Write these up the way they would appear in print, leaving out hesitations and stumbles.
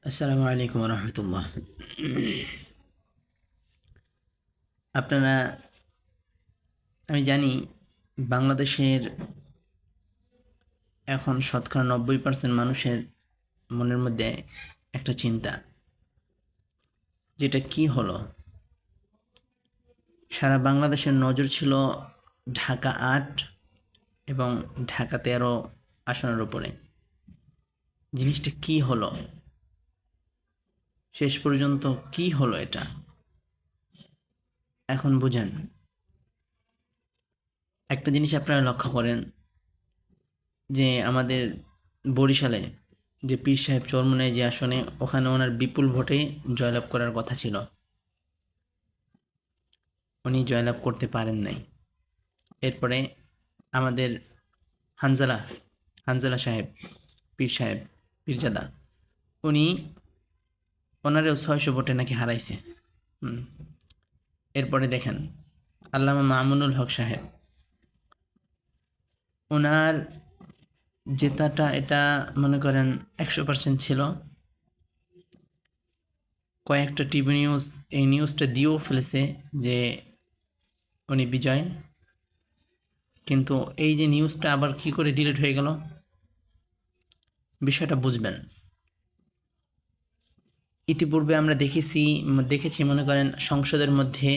আসসালামু আলাইকুম রহমতুল্লাহ। আপনারা, আমি জানি বাংলাদেশের এখন শতকরা 90% মানুষের মনের মধ্যে একটা চিন্তা, যেটা কি হলো। সারা বাংলাদেশের নজর ছিল ঢাকা 8 এবং ঢাকা 13 আসনের উপরে। জিনিসটা কি হলো, শেষ পর্যন্ত কি হলো এটা এখন বুঝেন। একটা জিনিস আপনারা লক্ষ্য করেন যে আমাদের বরিশালে যে পীর সাহেব চরমুনাই যে আসনে, ওখানে ওনার বিপুল ভোটে জয়লাভ করার কথা ছিল, উনি জয়লাভ করতে পারেন নাই। এরপরে আমাদের হানজালা হানজালা সাহেব, পীর সাহেব, পীরজাদা, উনি ওনারেও 600 ভোটে নাকি হারাইছে। এরপরে দেখেন আল্লামা মামুনুল হক সাহেব, ওনার জেতাটা এটা মনে করেন 100% ছিল। কয়েকটা টিভি নিউজ এই নিউজটা দিয়েও ফেলেছে যে উনি বিজয়, কিন্তু এই যে নিউজটা আবার কি করে ডিলিট হয়ে গেল, বিষয়টা বুঝবেন। ইতিপূর্বে আমরা দেখেছি মনে করেন সংসদের মধ্যে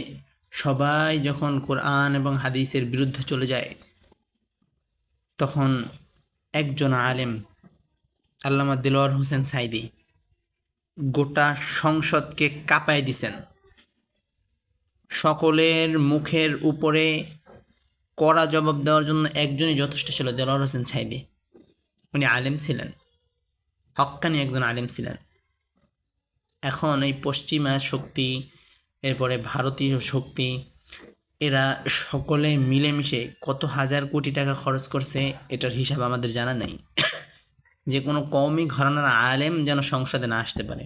সবাই যখন কোরআন এবং হাদিসের বিরুদ্ধে চলে যায়, তখন একজন আলেম আল্লামা দেলোয়ার হোসেন সাইদি গোটা সংসদকে কাঁপায় দিছেন। সকলের মুখের উপরে কড়া জবাব দেওয়ার জন্য একজনই যথেষ্ট ছিল, দেলোয়ার হোসেন সাইদি। উনি আলেম ছিলেন, হক্কানি একজন আলেম ছিলেন। এখন এই পশ্চিমা শক্তি, এরপরে ভারতীয় শক্তি, এরা সকলে মিলেমিশে কত হাজার কোটি টাকা খরচ করছে, এটার হিসাব আমাদের জানা নেই। যে কোনো কওমি ঘরানার আলেম যেন সংসদে না আসতে পারে,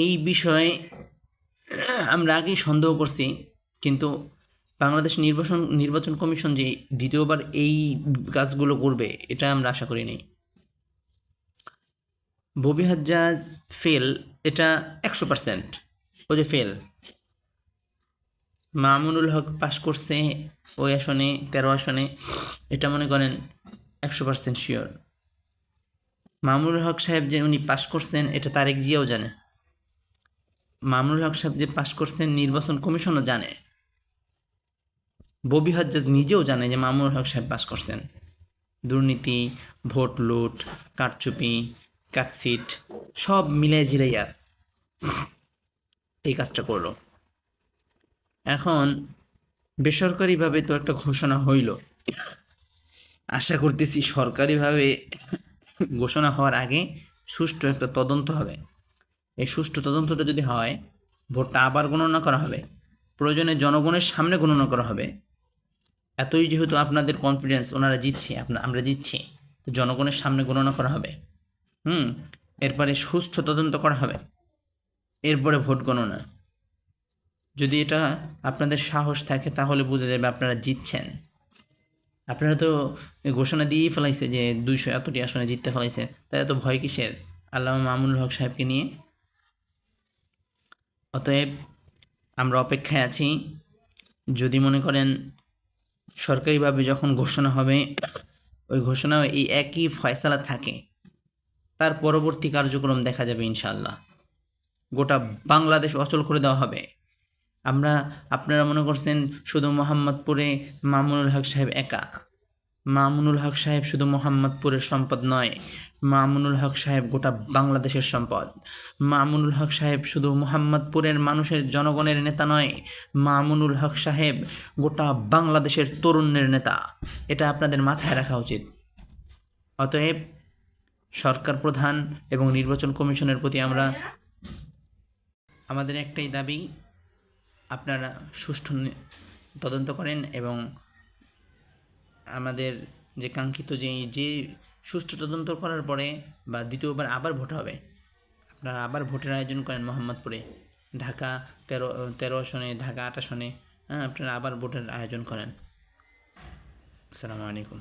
এই বিষয়ে আমরা আগেই সন্দেহ করছি। কিন্তু বাংলাদেশ নির্বাচন কমিশন যে দ্বিতীয়বার এই কাজগুলো করবে, এটা আমরা আশা করি নাই। ববি হাজ্জাজ ফেল, এটা 100%। ও যে ফেল। মামুনুল হক পাশ করছে ওই আসনে, 13 আসনে, এটা মনে করেন 100% শিওর। মামুনুল হক সাহেব যে উনি পাশ করছেন, এটা তারেক জিয়াও জানে। মামুনুল হক সাহেব যে পাশ করছেন, নির্বাচন কমিশনও জানে। ববি হাজ্জাজ নিজেও জানে যে মামুনুল হক সাহেব পাশ করছেন। দুর্নীতি, ভোট লুট, কারচুপি, কাটসিট সব মিলাই ঝিলাইয়া এই কাজটা করলো। এখন বেসরকারিভাবে তো একটা ঘোষণা হইল, আশা করতেছি সরকারিভাবে ঘোষণা হওয়ার আগে সুষ্ঠু একটা তদন্ত হবে। এই সুষ্ঠু তদন্তটা যদি হয়, ভোটটা আবার গণনা করা হবে, প্রয়োজনে জনগণের সামনে গণনা করা হবে। এতই যেহেতু আপনাদের কনফিডেন্স ওনারা জিতছে, আমরা জিতছি, তো জনগণের সামনে গণনা করা হবে। এরপরে সুষ্ঠু তদন্ত করা হবে, এরপরে ভোট গণনা। যদি এটা আপনাদের সাহস থাকে, তাহলে বোঝা যাবে আপনারা জিতছেন। আপনারা তো ঘোষণা দিয়েই ফেলাইছে যে 200 এতটি আসনে জিততে ফেলাইছে, তাই এত ভয় কিসের আল্লামা মামুনুল হক সাহেবকে নিয়ে? অতএব আমরা অপেক্ষায় আছি। যদি মনে করেন সরকারিভাবে যখন ঘোষণা হবে, ওই ঘোষণাও এই একই ফয়সালা থাকে, তার পরবর্তী কার্যক্রম দেখা যাবে ইনশাআল্লাহ। গোটা বাংলাদেশ অচল করে দেওয়া হবে। আপনারা মনে করছেন শুধু মোহাম্মদপুরে মামুনুল হক সাহেব একা। মামুনুল হক সাহেব শুধু মোহাম্মদপুরের সম্পদ নয়, মামুনুল হক সাহেব গোটা বাংলাদেশের সম্পদ। মামুনুল হক সাহেব শুধু মোহাম্মদপুরের মানুষের জনগণের নেতা নয়, মামুনুল হক সাহেব গোটা বাংলাদেশের তরুণের নেতা। এটা আপনাদের মাথায় রাখা উচিত। অতএব সরকার প্রধান এবং নির্বাচন কমিশনের প্রতি আমাদের একটাই দাবি, আপনারা সুষ্ঠু তদন্ত করেন এবং আমাদের যে কাঙ্ক্ষিত যে সুষ্ঠু তদন্ত করার পরে বা দ্বিতীয়বার আবার ভোট হবে, আপনারা আবার ভোটের আয়োজন করেন মোহাম্মদপুরে, ঢাকা 13 আসনে, ঢাকা 8 আসনে। আপনারা আবার ভোটের আয়োজন করেন। আসসালামু আলাইকুম।